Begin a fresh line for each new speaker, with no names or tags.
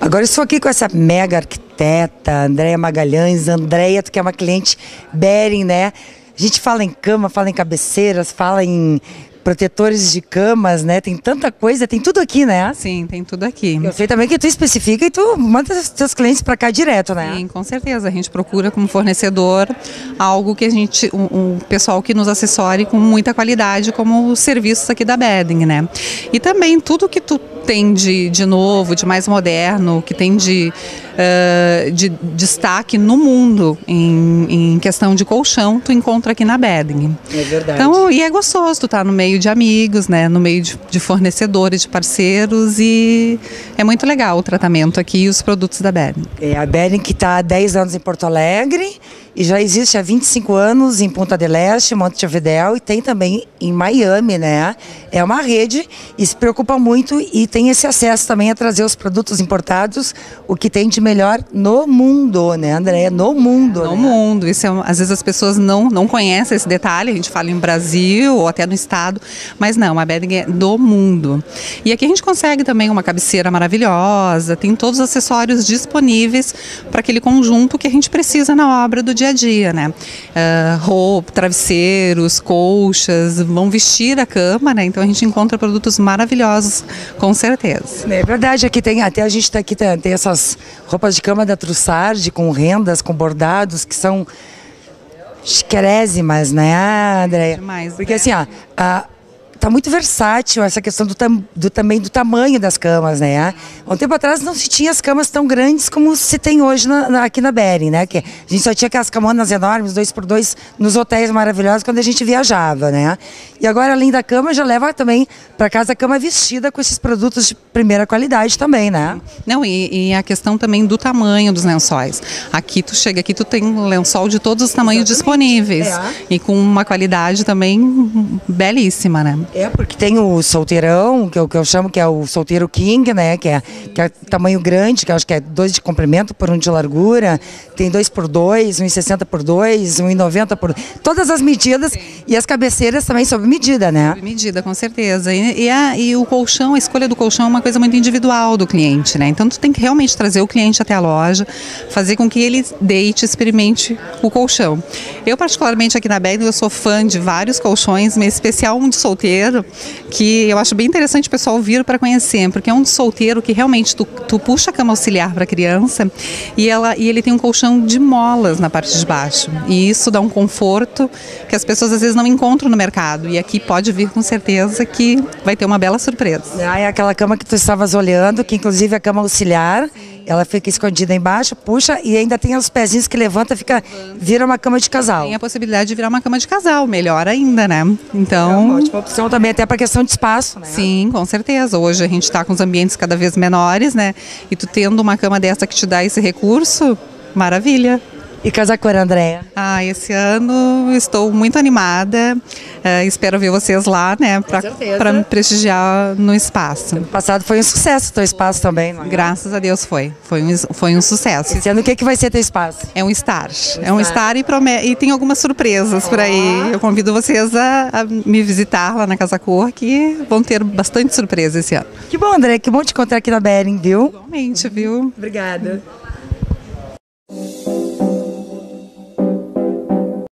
Agora eu estou aqui com essa mega arquiteta, Andréia Magalhães. Andréia, tu que é uma cliente Behring, né? A gente fala em cama, fala em cabeceiras, fala em protetores de camas, né? Tem tanta coisa, tem tudo aqui, né?
Sim, tem tudo aqui.
Eu sei também que tu especifica e tu manda os teus clientes para cá direto, né?
Sim, com certeza. A gente procura como fornecedor algo que a gente, um pessoal que nos assessore com muita qualidade, como os serviços aqui da Behring, né? E também tudo que tu tem de novo, de mais moderno, que tem de destaque no mundo em questão de colchão, tu encontra aqui na Behring.
É verdade.
Então, e é gostoso, tu tá no meio de amigos, né, no meio de fornecedores, de parceiros, e é muito legal o tratamento aqui e os produtos da Behring.
É a Behring que está há 10 anos em Porto Alegre e já existe há 25 anos em Punta del Este, Montevidéu, e tem também em Miami, né? É uma rede e se preocupa muito e tem esse acesso também a trazer os produtos importados, o que tem de melhor no mundo, né, Andréia? No mundo.
No
né?
mundo. Isso às vezes as pessoas não conhecem esse detalhe, a gente fala em Brasil ou até no estado, mas não, a Behring é do mundo. E aqui a gente consegue também uma cabeceira maravilhosa, tem todos os acessórios disponíveis para aquele conjunto que a gente precisa na obra do dia a dia, né? Roupa, travesseiros, colchas, vão vestir a cama, né? Então a gente encontra produtos maravilhosos, com certeza.
É verdade, aqui tem, até a gente está aqui, tem essas roupas de cama da Trussardi com rendas, com bordados, que são chiquerésimas, né, Andréia?
Demais,
porque
né?
assim, tá muito versátil essa questão também do tamanho das camas, né? Há um tempo atrás não se tinha as camas tão grandes como se tem hoje aqui na Behring, né? Que a gente só tinha aquelas camonas enormes, 2x2, nos hotéis maravilhosos quando a gente viajava, né? E agora, além da cama, já leva também para casa a cama vestida com esses produtos de primeira qualidade também, né?
Não, e a questão também do tamanho dos lençóis. Aqui tu chega aqui, tu tem um lençol de todos os tamanhos disponíveis. E com uma qualidade também belíssima, né?
É, porque tem o solteirão, que eu chamo que é o solteiro king, né? Que é tamanho grande, que eu acho que é 2 de comprimento por 1 de largura. Tem 2x2, 1,60 por 2, 1,90 por... Todas as medidas. Sim. E as cabeceiras também sob medida, né?
Sob medida, com certeza. E o colchão, a escolha do colchão é uma coisa muito individual do cliente, né? Então tu tem que realmente trazer o cliente até a loja, fazer com que ele deite, experimente o colchão. Eu, particularmente aqui na Behring, eu sou fã de vários colchões, mas especial um de solteiro, que eu acho bem interessante o pessoal vir para conhecer, porque é um de solteiro que realmente tu puxa a cama auxiliar para a criança e ele tem um colchão de molas na parte de baixo. E isso dá um conforto que as pessoas às vezes não encontram no mercado. E aqui pode vir com certeza que vai ter uma bela surpresa.
É aquela cama que tu estavas olhando, que inclusive é a cama auxiliar, ela fica escondida embaixo, puxa e ainda tem os pezinhos que levanta, vira uma cama de casal.
Tem a possibilidade de virar uma cama de casal, melhor ainda, né? Então,
é uma ótima opção também, até para questão de espaço, né?
Sim, com certeza. Hoje a gente está com os ambientes cada vez menores, né? E tu tendo uma cama dessa que te dá esse recurso, maravilha.
E casa cor, Andréia?
Esse ano estou muito animada, espero ver vocês lá, né, para me prestigiar no espaço.
Ano passado foi um sucesso o teu espaço também, não é?
Graças a Deus foi um sucesso.
Esse ano o que vai ser teu espaço?
É um estar, e tem algumas surpresas por aí. Eu convido vocês a me visitar lá na Casa Cor, que vão ter bastante surpresa esse ano.
Que bom, Andréia, que bom te encontrar aqui na Behring, viu?
Igualmente, viu?
Obrigada.